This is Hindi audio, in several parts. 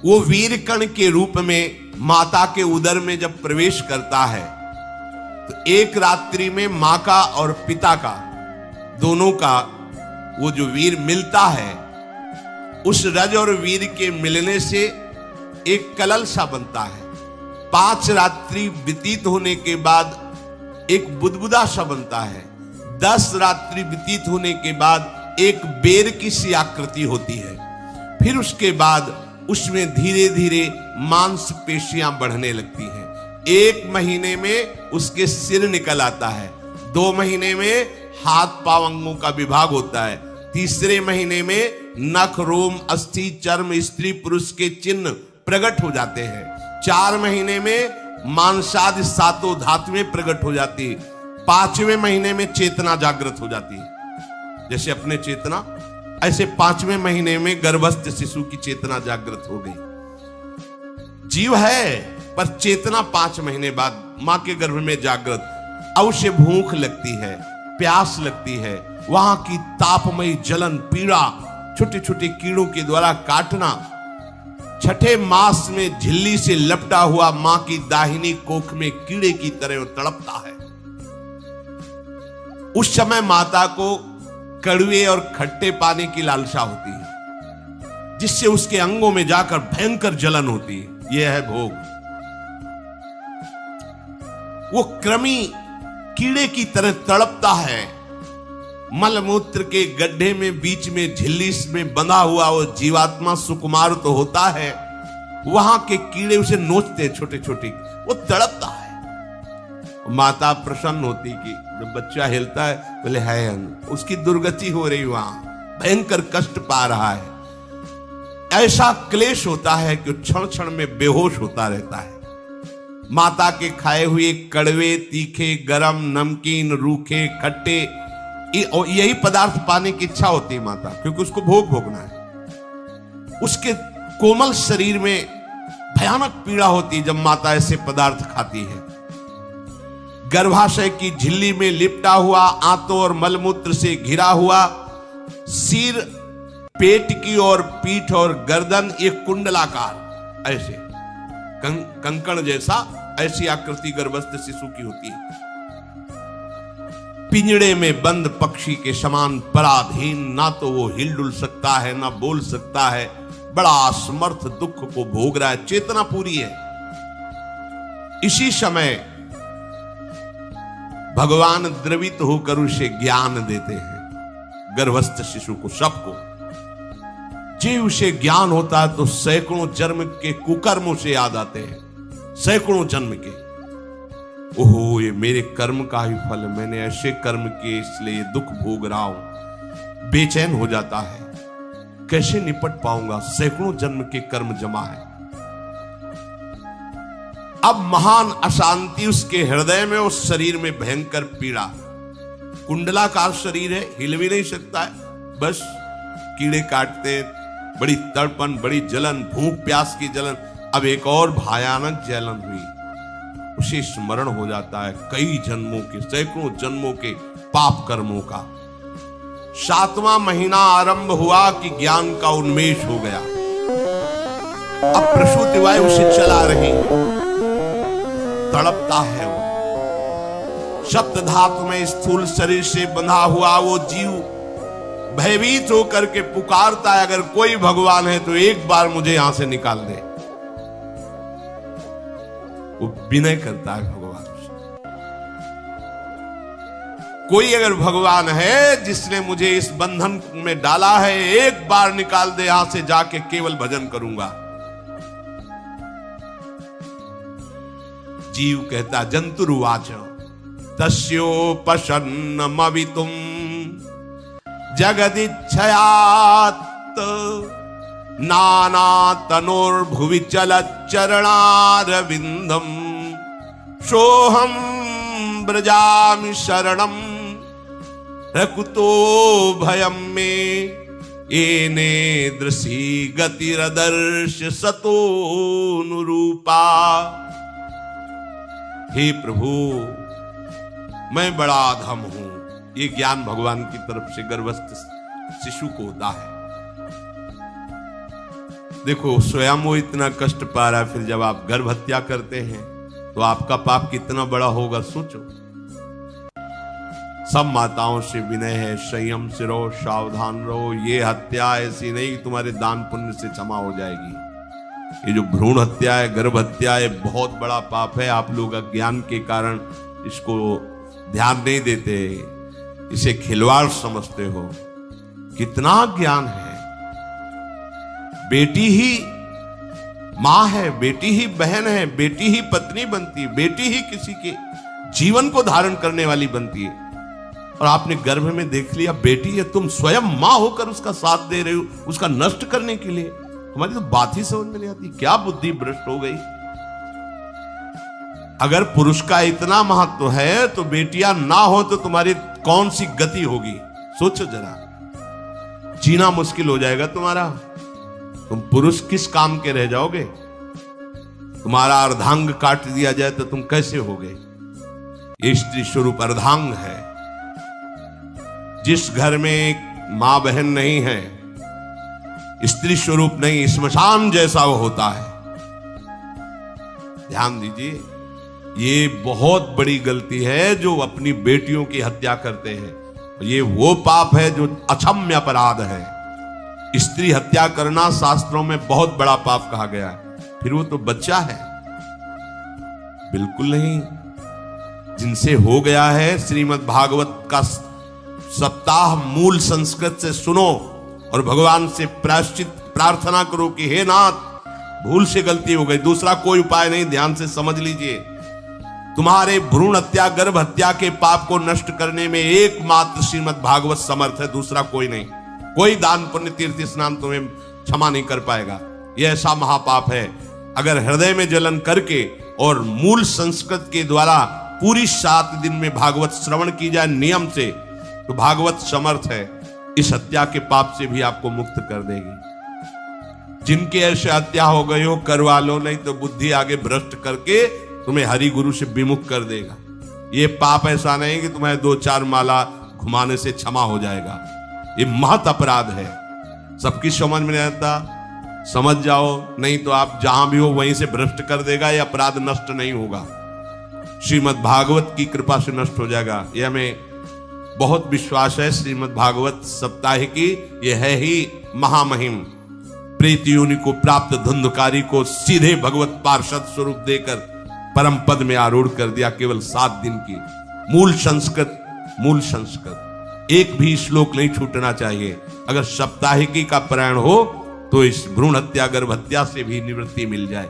वो वीर कण के रूप में माता के उदर में जब प्रवेश करता है तो एक रात्रि में मां का और पिता का, दोनों का वो जो वीर मिलता है, उस रज और वीर के मिलने से एक कलल सा बनता है। 5 रात्रि व्यतीत होने के बाद एक बुदबुदा सा बनता है। 10 रात्रि व्यतीत होने के बाद एक बेर की सी आकृति होती है। फिर उसके बाद उसमें धीरे धीरे मांसपेशियां बढ़ने लगती हैं। 1 महीने में उसके सिर निकल आता है। 2 महीने में हाथ पांव अंगों का विभाग होता है। 3 महीने में नख, रोम, अस्थि, चर्म, स्त्री पुरुष के चिन्ह प्रकट हो जाते हैं। 4 महीने में मांसादि 7 धातुएं प्रकट हो जाती है। 5वें महीने में चेतना जागृत हो जाती है। जैसे अपने चेतना, ऐसे 5वें महीने में गर्भस्थ शिशु की चेतना जागृत हो गई। जीव है पर चेतना 5 महीने बाद मां के गर्भ में जागृत। अब उसे भूख लगती है, प्यास लगती है। वहां की तापमयी जलन, पीड़ा, छोटे छोटे कीड़ों के द्वारा काटना। 6ठे मास में झिल्ली से लपटा हुआ मां की दाहिनी कोख में कीड़े की तरह तड़पता है। उस समय माता को कड़वे और खट्टे पानी की लालसा होती है, जिससे उसके अंगों में जाकर भयंकर जलन होती है। यह है भोग। वो कृमि कीड़े की तरह तड़पता है। मलमूत्र के गड्ढे में बीच में झिल्ली में बंधा हुआ वो जीवात्मा सुकुमार तो होता है, वहां के कीड़े उसे नोचते छोटे छोटे, वो तड़पता है। माता प्रसन्न होती कि जब बच्चा हिलता है बोले है, उसकी दुर्गति हो रही, वहां भयंकर कष्ट पा रहा है। ऐसा क्लेश होता है कि क्षण क्षण में बेहोश होता रहता है। माता के खाए हुए कड़वे, तीखे, गरम, नमकीन, रूखे, खट्टे, यही पदार्थ पाने की इच्छा होती है माता, क्योंकि उसको भोग भोगना है। उसके कोमल शरीर में भयानक पीड़ा होती है जब माता ऐसे पदार्थ खाती है। गर्भाशय की झिल्ली में लिपटा हुआ, आंतों और मलमूत्र से घिरा हुआ सिर, पेट की और पीठ और गर्दन एक कुंडलाकार, ऐसे कंकण जैसा, ऐसी आकृति गर्भस्थ शिशु की होती है। पिंजड़े में बंद पक्षी के समान पराधीन, ना तो वो हिलडुल सकता है ना बोल सकता है। बड़ा असमर्थ दुख को भोग रहा है। चेतना पूरी है। इसी समय भगवान द्रवित होकर उसे ज्ञान देते हैं, गर्भस्थ शिशु को, सबको। जे उसे ज्ञान होता है तो सैकड़ों जन्म के कुकर्मों से याद आते हैं, सैकड़ों जन्म के। ओहो, ये मेरे कर्म का ही फल, मैंने ऐसे कर्म किए इसलिए दुख भोग रहा हूं। बेचैन हो जाता है, कैसे निपट पाऊंगा, सैकड़ों जन्म के कर्म जमा है। अब महान अशांति उसके हृदय में, उस शरीर में भयंकर पीड़ा। कुंडलाकार शरीर है, हिल भी नहीं सकता है, बस कीड़े काटते, बड़ी तड़पन, बड़ी जलन, भूख प्यास की जलन। अब एक और भयानक जलन हुई, उसे स्मरण हो जाता है कई जन्मों के, सैकड़ों जन्मों के पाप कर्मों का। 7वां महीना आरंभ हुआ कि ज्ञान का उन्मेष हो गया। अब प्रसूति वायु उसे चला रही, तड़पता है वो। सप्त धातु में स्थूल शरीर से बंधा हुआ वो जीव भयभीत होकर के पुकारता है, अगर कोई भगवान है तो एक बार मुझे यहां से निकाल दे। वो विनय करता है भगवान से, कोई अगर भगवान है जिसने मुझे इस बंधन में डाला है, एक बार निकाल दे, यहां से जाके केवल भजन करूंगा। जीव कहता, जंतुरुवाच तस्योपशन्नमवितुम जगदिच्छयात् नाना तनोर्भुवि चलच्चरणारविंदम सोहम ब्रजामि शरणम रकुतो भयम में येने दृशी गतिरदर्श सतोनुरूपा। हे प्रभु, मैं बड़ा अधम हूं। ये ज्ञान भगवान की तरफ से गर्भस्थ शिशु को होता है। देखो स्वयं वो इतना कष्ट पा रहा है, फिर जब आप गर्भ हत्या करते हैं तो आपका पाप कितना बड़ा होगा सोचो। सब माताओं से विनय है, संयम से रहो, सावधान रहो। ये हत्या ऐसी नहीं कि तुम्हारे दान पुण्य से क्षमा हो जाएगी। ये जो भ्रूण हत्या है, गर्भ हत्या है, बहुत बड़ा पाप है। आप लोग अज्ञान के कारण इसको ध्यान नहीं देते, इसे खिलवाड़ समझते हो। कितना ज्ञान है। बेटी ही मां है, बेटी ही बहन है, बेटी ही पत्नी बनती है, बेटी ही किसी के जीवन को धारण करने वाली बनती है। और आपने गर्भ में देख लिया बेटी है, तुम स्वयं मां होकर उसका साथ दे रहे हो, उसका नष्ट करने के लिए। हमारी तो बात ही समझ में नहीं आती, क्या बुद्धि भ्रष्ट हो गई। अगर पुरुष का इतना महत्व है तो बेटियां ना हो तो तुम्हारी कौन सी गति होगी, सोचो जरा। जीना मुश्किल हो जाएगा तुम्हारा। तुम पुरुष किस काम के रह जाओगे। तुम्हारा अर्धांग काट दिया जाए तो तुम कैसे होगे। ये स्त्री स्वरूप अर्धांग है। जिस घर में एक मां बहन नहीं है, स्त्री स्वरूप नहीं, श्मशान जैसा वो होता है। ध्यान दीजिए, ये बहुत बड़ी गलती है जो अपनी बेटियों की हत्या करते हैं। ये वो पाप है जो अक्षम्य अपराध है। स्त्री हत्या करना शास्त्रों में बहुत बड़ा पाप कहा गया है। फिर वो तो बच्चा है, बिल्कुल नहीं। जिनसे हो गया है, श्रीमद् भागवत का सप्ताह मूल संस्कृत से सुनो और भगवान से प्रायश्चित प्रार्थना करो कि हे नाथ भूल से गलती हो गई, दूसरा कोई उपाय नहीं। ध्यान से समझ लीजिए, तुम्हारे भ्रूण हत्या गर्भ हत्या के पाप को नष्ट करने में एकमात्र श्रीमद् भागवत समर्थ है, दूसरा कोई नहीं। कोई दान पुण्य तीर्थ स्नान तुम्हें क्षमा नहीं कर पाएगा। यह ऐसा महापाप है। अगर हृदय में जलन करके और मूल संस्कृत के द्वारा पूरी 7 दिन में भागवत श्रवण की जाए नियम से, तो भागवत समर्थ है, इस हत्या के पाप से भी आपको मुक्त कर देगी। जिनके ऐसे हत्या हो गई हो करवा लो, नहीं तो बुद्धि आगे भ्रष्ट करके तुम्हें हरि गुरु से विमुख कर देगा। ये पाप ऐसा नहीं कि तुम्हें 2-4 माला घुमाने से क्षमा हो जाएगा। ये महत अपराध है। सबकी समझ में नहीं आता, समझ जाओ, नहीं तो आप जहां भी हो वहीं से भ्रष्ट कर देगा। ये अपराध नष्ट नहीं होगा, श्रीमद् भागवत की कृपा से नष्ट हो जाएगा। ये हमें बहुत विश्वास है। श्रीमद् भागवत सप्ताहिकी ये है ही महामहिम। प्रेत योनि को प्राप्त धुंधकारी को सीधे भगवत पार्षद स्वरूप देकर परम पद में आरूढ़ कर दिया। केवल 7 दिन की मूल संस्कृत एक भी श्लोक नहीं छूटना चाहिए। अगर सप्ताहिकी का पारायण हो तो इस भ्रूण हत्या गर्भ हत्या से भी निवृत्ति मिल जाए।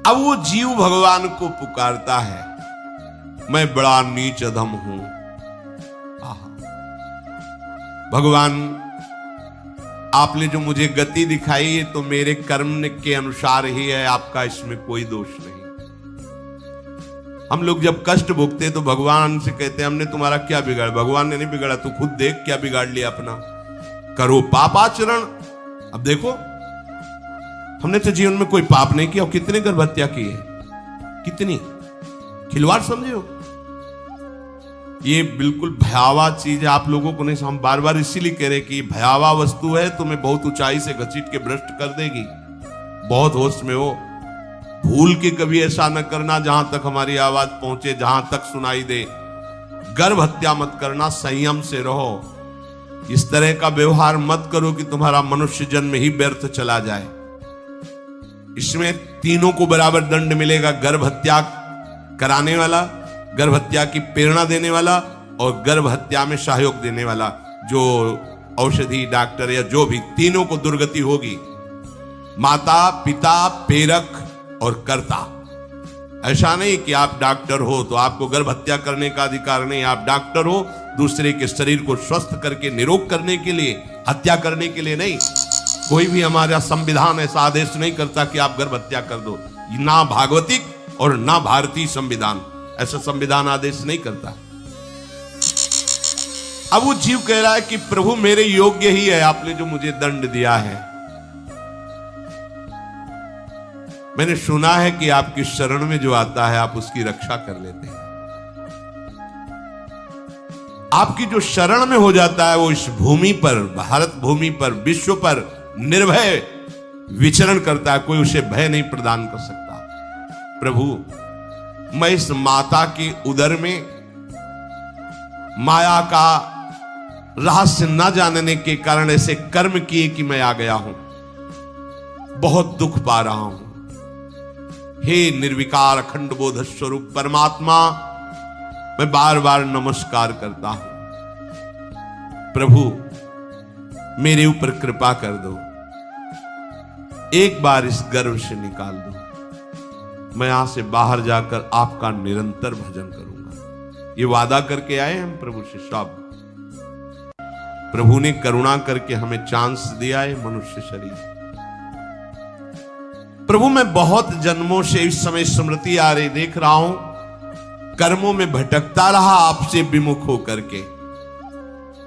अब वो जीव भगवान को पुकारता है, मैं बड़ा नीच अधम हूं। भगवान आपने जो मुझे गति दिखाई है तो मेरे कर्म के अनुसार ही है, आपका इसमें कोई दोष नहीं। हम लोग जब कष्ट भोगते तो भगवान से कहते हैं हमने तुम्हारा क्या बिगाड़ा। भगवान ने नहीं बिगाड़ा, तू खुद देख क्या बिगाड़ लिया अपना। करो पापाचरण। अब देखो, हमने तो जीवन में कोई पाप नहीं किया और कितने गर्भ हत्या की है, कितनी खिलवाड़ समझे हो। ये बिल्कुल भयावह चीज है, आप लोगों को नहीं। हम बार बार इसीलिए कह रहे कि भयावह वस्तु है, तुम्हें बहुत ऊंचाई से घसीट के भ्रष्ट कर देगी। बहुत होश में हो, भूल के कभी ऐसा न करना जहां तक हमारी आवाज पहुंचे, जहां तक सुनाई दे। गर्भ हत्या मत करना, संयम से रहो। इस तरह का व्यवहार मत करो कि तुम्हारा मनुष्य जन्म ही व्यर्थ चला जाए। इसमें तीनों को बराबर दंड मिलेगा, गर्भ हत्या कराने वाला, गर्भ हत्या की प्रेरणा देने वाला और गर्भ हत्या में सहयोग देने वाला। जो औषधि डॉक्टर या जो भी, तीनों को दुर्गति होगी। माता पिता प्रेरक और कर्ता। ऐसा नहीं कि आप डॉक्टर हो तो आपको गर्भ हत्या करने का अधिकार नहीं। आप डॉक्टर हो दूसरे के शरीर को स्वस्थ करके निरोग करने के लिए, हत्या करने के लिए नहीं। कोई भी हमारा संविधान ऐसा आदेश नहीं करता कि आप गर्भ हत्या कर दो। ना भागवतिक और ना भारतीय संविधान ऐसा संविधान आदेश नहीं करता। अब वो जीव कह रहा है कि प्रभु मेरे योग्य ही है आपने जो मुझे दंड दिया है। मैंने सुना है कि आपकी शरण में जो आता है आप उसकी रक्षा कर लेते हैं। आपकी जो शरण में हो जाता है वो इस भूमि पर, भारत भूमि पर, विश्व पर निर्भय विचरण करता है, कोई उसे भय नहीं प्रदान कर सकता। प्रभु, मैं इस माता के उदर में माया का रहस्य न जानने के कारण ऐसे कर्म किए कि मैं आ गया हूं, बहुत दुख पा रहा हूं। हे निर्विकार अखंड बोध स्वरूप परमात्मा, मैं बार बार नमस्कार करता हूं। प्रभु, मेरे ऊपर कृपा कर दो, एक बार इस गर्भ से निकाल दो, मैं यहां से बाहर जाकर आपका निरंतर भजन करूंगा। ये वादा करके आए हम प्रभु से सब। प्रभु ने करुणा करके हमें चांस दिया है मनुष्य शरीर। प्रभु, मैं बहुत जन्मों से इस समय स्मृति आ रही देख रहा हूं, कर्मों में भटकता रहा आपसे विमुख होकर के।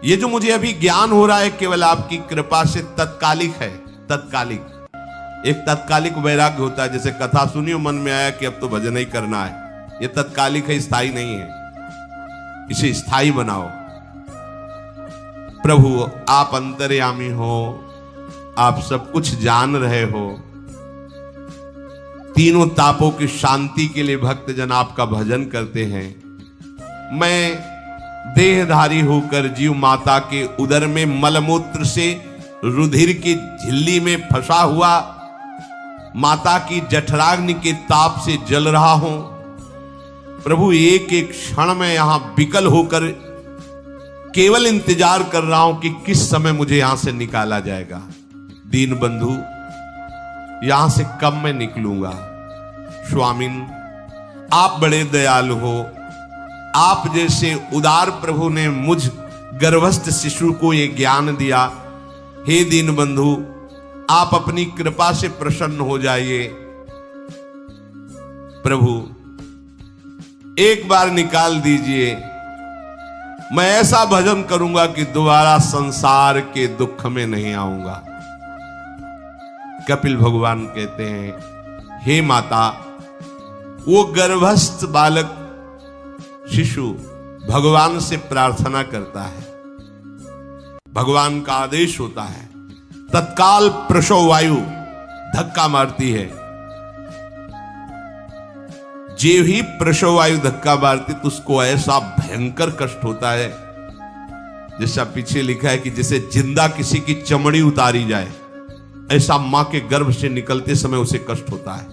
ये जो मुझे अभी ज्ञान हो रहा है केवल आपकी कृपा से तत्कालिक है, तत्कालिक। एक तत्कालिक वैराग्य होता है, जैसे कथा सुनी मन में आया कि अब तो भजन ही करना है, ये तत्कालिक है, स्थायी नहीं है। इसे स्थायी बनाओ। प्रभु, आप अंतर्यामी हो, आप सब कुछ जान रहे हो। तीनों तापों की शांति के लिए भक्तजन आपका भजन करते हैं। मैं देहधारी होकर जीव माता के उदर में मलमूत्र से रुधिर की झिल्ली में फंसा हुआ माता की जठराग्नि के ताप से जल रहा हूं। प्रभु, एक एक क्षण में यहां विकल होकर केवल इंतजार कर रहा हूं कि किस समय मुझे यहां से निकाला जाएगा। दीन बंधु, यहां से कब मैं निकलूंगा। स्वामिन, आप बड़े दयालु हो। आप जैसे उदार प्रभु ने मुझ गर्भस्थ शिशु को ये ज्ञान दिया। हे दीन बंधु, आप अपनी कृपा से प्रसन्न हो जाइए। प्रभु, एक बार निकाल दीजिए, मैं ऐसा भजन करूंगा कि दोबारा संसार के दुख में नहीं आऊंगा। कपिल भगवान कहते हैं, हे माता, वो गर्भस्थ बालक शिशु भगवान से प्रार्थना करता है, भगवान का आदेश होता है, तत्काल प्रसव वायु धक्का मारती है। जे ही प्रसव वायु धक्का मारती तो उसको ऐसा भयंकर कष्ट होता है, जैसा पीछे लिखा है कि जैसे जिंदा किसी की चमड़ी उतारी जाए, ऐसा मां के गर्भ से निकलते समय उसे कष्ट होता है।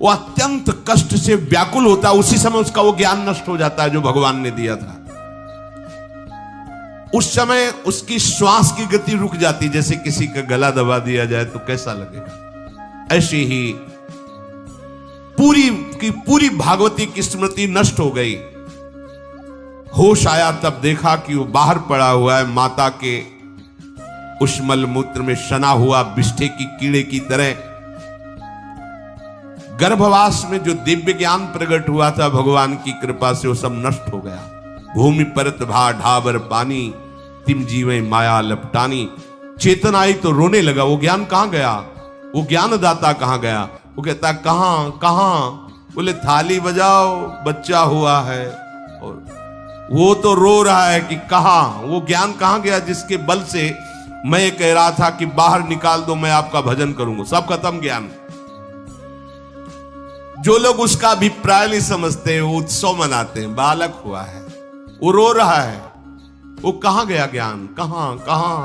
वो अत्यंत कष्ट से व्याकुल होता है। उसी समय उसका वो ज्ञान नष्ट हो जाता है जो भगवान ने दिया था। उस समय उसकी श्वास की गति रुक जाती, जैसे किसी का गला दबा दिया जाए तो कैसा लगेगा। ऐसी ही पूरी की पूरी भागवती की स्मृति नष्ट हो गई। होश आया तब देखा कि वो बाहर पड़ा हुआ है, माता के उस मलमूत्र में सना हुआ बिष्ठे की कीड़े की तरह। गर्भवास में जो दिव्य ज्ञान प्रकट हुआ था भगवान की कृपा से, वो सब नष्ट हो गया। भूमि परत भा ढाबर पानी, तिम जीवे माया लपटानी। चेतन आई तो रोने लगा। वो ज्ञान कहां गया, वो ज्ञानदाता कहां गया। वो कहता कहां कहां, बोले थाली बजाओ, बच्चा हुआ है। और वो तो रो रहा है कि कहां, वो ज्ञान कहां गया जिसके बल से मैं कह रहा था कि बाहर निकाल दो, मैं आपका भजन करूंगा। सब खत्म ज्ञान। जो लोग उसका अभिप्राय नहीं समझते, वो उत्सव मनाते हैं, बालक हुआ है, वो रो रहा है, वो कहां गया ज्ञान, कहां कहां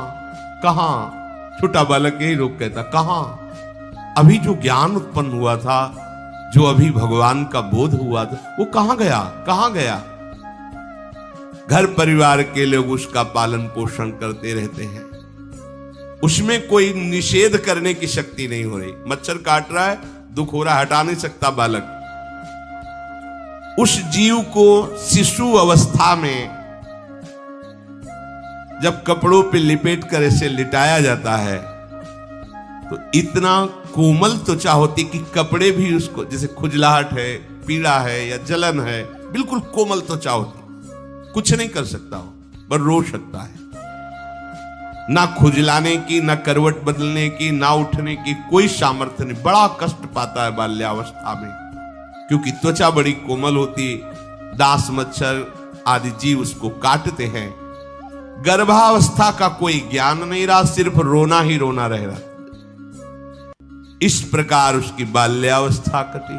कहां। छोटा बालक यही रोक कहता कहां। अभी जो ज्ञान उत्पन्न हुआ था, जो अभी भगवान का बोध हुआ था, वो कहां गया, कहां गया। घर परिवार के लोग उसका पालन पोषण करते रहते हैं, उसमें कोई निषेध करने की शक्ति नहीं हो रही। मच्छर काट रहा है, दुख हो रहा, हटा नहीं सकता बालक। उस जीव को शिशु अवस्था में जब कपड़ों पे लिपेट कर इसे लिटाया जाता है तो इतना कोमल त्वचा होती कि कपड़े भी उसको, जैसे खुजलाहट है, पीड़ा है या जलन है, बिल्कुल कोमल त्वचा होती, कुछ नहीं कर सकता हो, पर रो सकता है। ना खुजलाने की, ना करवट बदलने की, ना उठने की कोई सामर्थ्य नहीं। बड़ा कष्ट पाता है बाल्यावस्था में, क्योंकि त्वचा बड़ी कोमल होती, दास मच्छर आदि जीव उसको काटते हैं। गर्भावस्था का कोई ज्ञान नहीं रहा, सिर्फ रोना ही रोना रह रहा। इस प्रकार उसकी बाल्यावस्था कटी,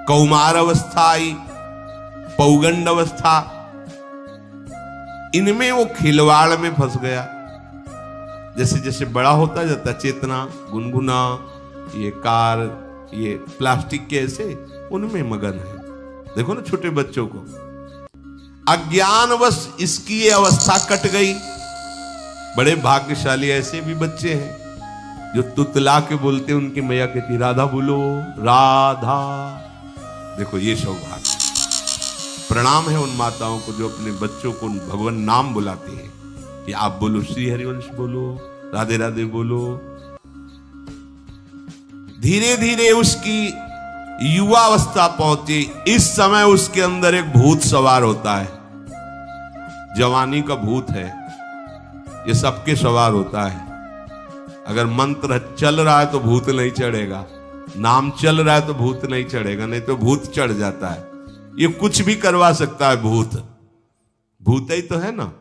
कौमार अवस्था आई, पौगंड अवस्था, इनमें वो खिलवाड़ में फंस गया। जैसे जैसे बड़ा होता जाता, चेतना, गुनगुना, ये कार, ये प्लास्टिक के ऐसे उनमें मगन है। देखो ना छोटे बच्चों को, अज्ञानवश इसकी ये अवस्था कट गई। बड़े भाग्यशाली ऐसे भी बच्चे हैं जो तुतला के बोलते, उनकी मैया कहती राधा बोलो, राधा। देखो ये सौभाग्य, प्रणाम है उन माताओं को जो अपने बच्चों को भगवान नाम बुलाती है कि आप बोलो श्री हरिवंश बोलो, राधे राधे बोलो। धीरे धीरे उसकी युवावस्था पहुंची। इस समय उसके अंदर एक भूत सवार होता है। जवानी का भूत है, ये सबके सवार होता है। अगर मंत्र चल रहा है तो भूत नहीं चढ़ेगा, नाम चल रहा है तो भूत नहीं चढ़ेगा, नहीं तो भूत चढ़ जाता है। ये कुछ भी करवा सकता है भूत, भूत ही तो है ना।